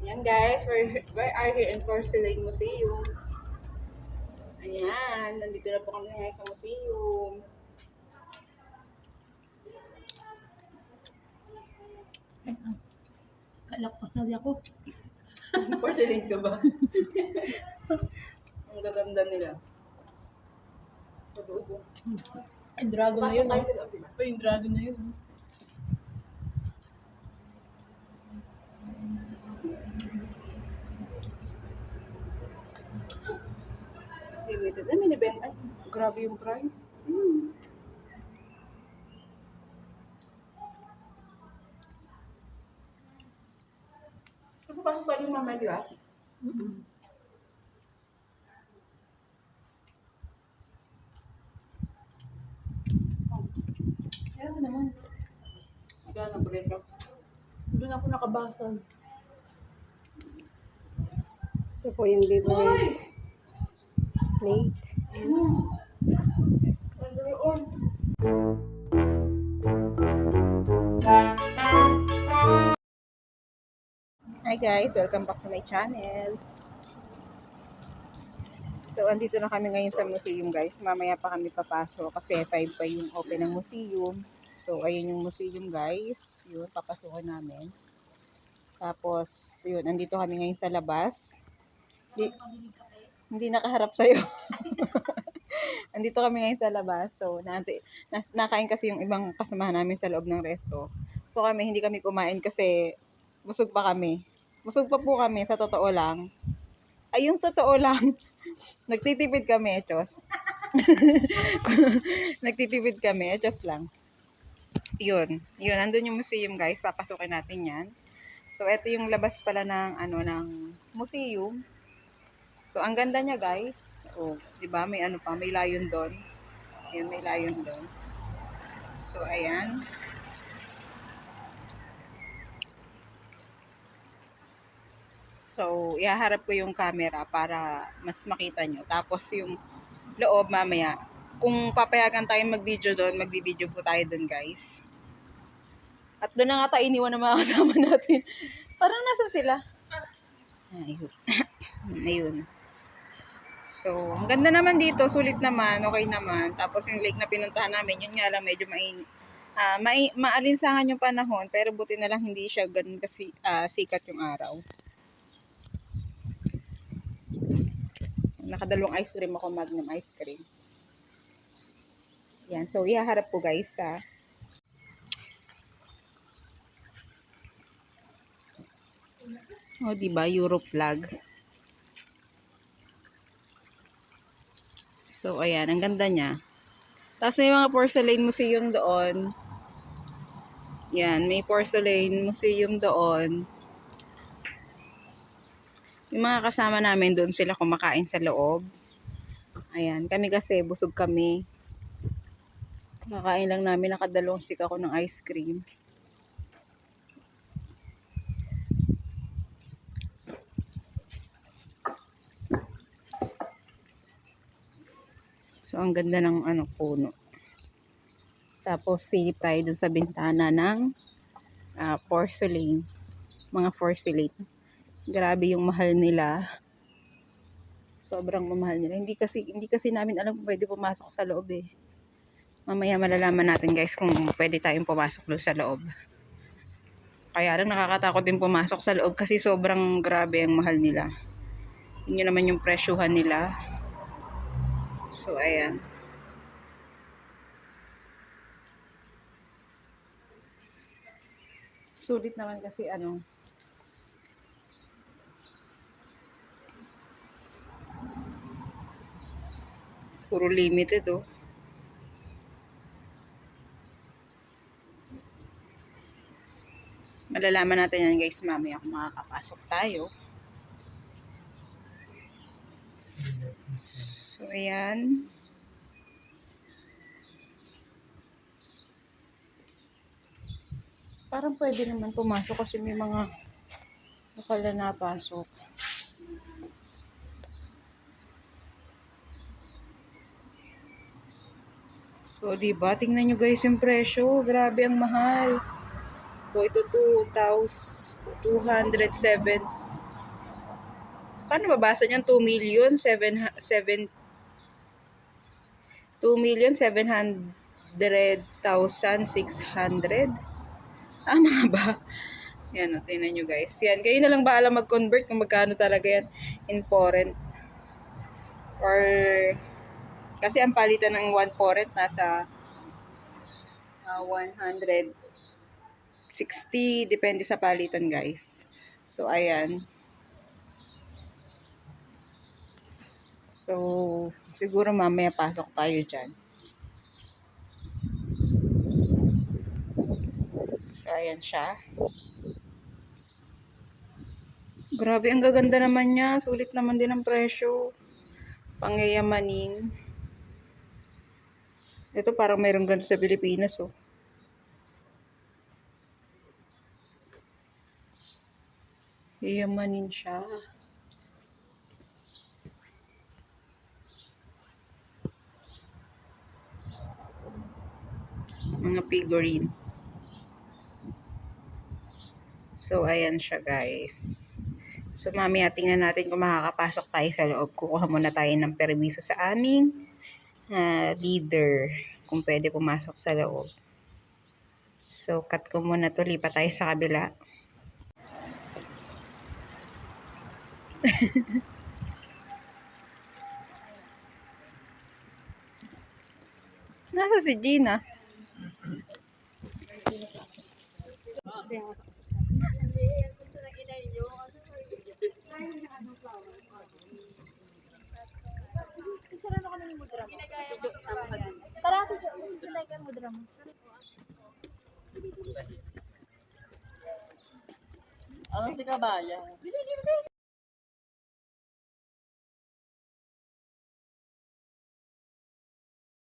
Yan guys, we are here in Porcelain Museum. Ayan, nandito na po kami ngayon sa museum. Kala ko kasali ako. Porcelain ka ba? Ang gaganda nila. Pag-ubo. Yung dragon na yun. Pasok tayo sa loob, diba? Yung dragon na yun. Limited. Ay, minibenta. Ay, grabe yung price. Papasok pa rin mamaya, di ba? Kaya mo naman. Kaya na break up. Doon ako nakabasag. Ito po yung favorite plate. Hi guys, welcome back to my channel. So, andito na kami ngayon sa museum guys. Mamaya pa kami papasok kasi 5 pa yung open ng museum. So, ayun yung museum guys. Yun, papasukin namin. Tapos, yun, andito kami ngayon sa labas. Hindi nakaharap sa'yo. Andito kami ngayon sa labas. So, nakain kasi yung ibang kasamahan namin sa loob ng resto. So, hindi kami kumain kasi busog pa kami. Busog pa po kami, sa totoo lang. Ay, yung totoo lang. Nagtitipid kami, Echos. Nagtitipid kami, Echos lang. Yun, andun yung museum guys. Papasukin natin yan. So, ito yung labas pala ng museum. So, ang ganda niya guys. Oh, di ba? May ano pa, may layon doon. Ayun, may layon doon. So, ayan. So, ihaharap ko yung camera para mas makita nyo. Tapos, yung loob mamaya. Kung papayagan tayong mag-video doon, mag-video po tayo doon guys. At doon na nga tayo iniwan ng mga kasama natin. Parang nasa sila? Ayun. Ayun. So, ang ganda naman dito, sulit naman, okay naman. Tapos yung lake na pinuntahan namin, yun nga lang medyo maalinsangan yung panahon, pero buti na lang hindi siya ganun kasi sikat yung araw. Nakadalawang ice cream ako, Magnum ice cream. Yan, so ihaharap ko guys sa diba, Europe flag. So, ayan, ang ganda niya. Tapos may mga porcelain museum doon. Yan, may porcelain museum doon. Yung mga kasama namin doon sila kumakain sa loob. Ayan, kami kasi busog kami. Kakain lang namin, nakadalawang stick ako ng ice cream. So, ang ganda ng puno. Tapos, silip tayo dun sa bintana ng porcelain. Mga porcelain. Grabe yung mahal nila. Sobrang mamahal nila. Hindi kasi namin alam kung pwede pumasok sa loob eh. Mamaya malalaman natin guys kung pwede tayong pumasok doon sa loob. Kaya lang nakakatakot din pumasok sa loob kasi sobrang grabe ang mahal nila. Tingnan naman yung presyuhan nila. So, ayan. Sulit naman kasi puro limited oh. Malalaman natin yan guys mamaya kung makakapasok tayo. So, ayan. Parang pwede naman pumasok kasi may mga lokal na napasok. So, diba? Tingnan nyo guys yung presyo. Grabe ang mahal. So, ito 2,207. paano babasa niyan? 2,700,600. Tama ba? Yan, o, tingnan nyo guys. Yan, kayo na lang bahala mag-convert kung magkano talaga yan in foreign. Or, kasi ang palitan ng 1 foreign nasa 160, depende sa palitan guys. So, ayan. So, siguro mamaya pasok tayo dyan. So, ayan siya. Grabe, ang gaganda naman niya. Sulit naman din ang presyo. Pangyayamanin. Ito parang mayroong ganito sa Pilipinas, oh. Yayamanin siya. Mga figurine. So, ayan siya guys. So, mamaya tingnan natin kung makakapasok tayo sa loob. Kukuha muna tayo ng permiso sa aming leader. Kung pwede pumasok sa loob. So, cut ko muna to. Lipat tayo sa kabila. Nasa si Gina? Ano si Kabaya?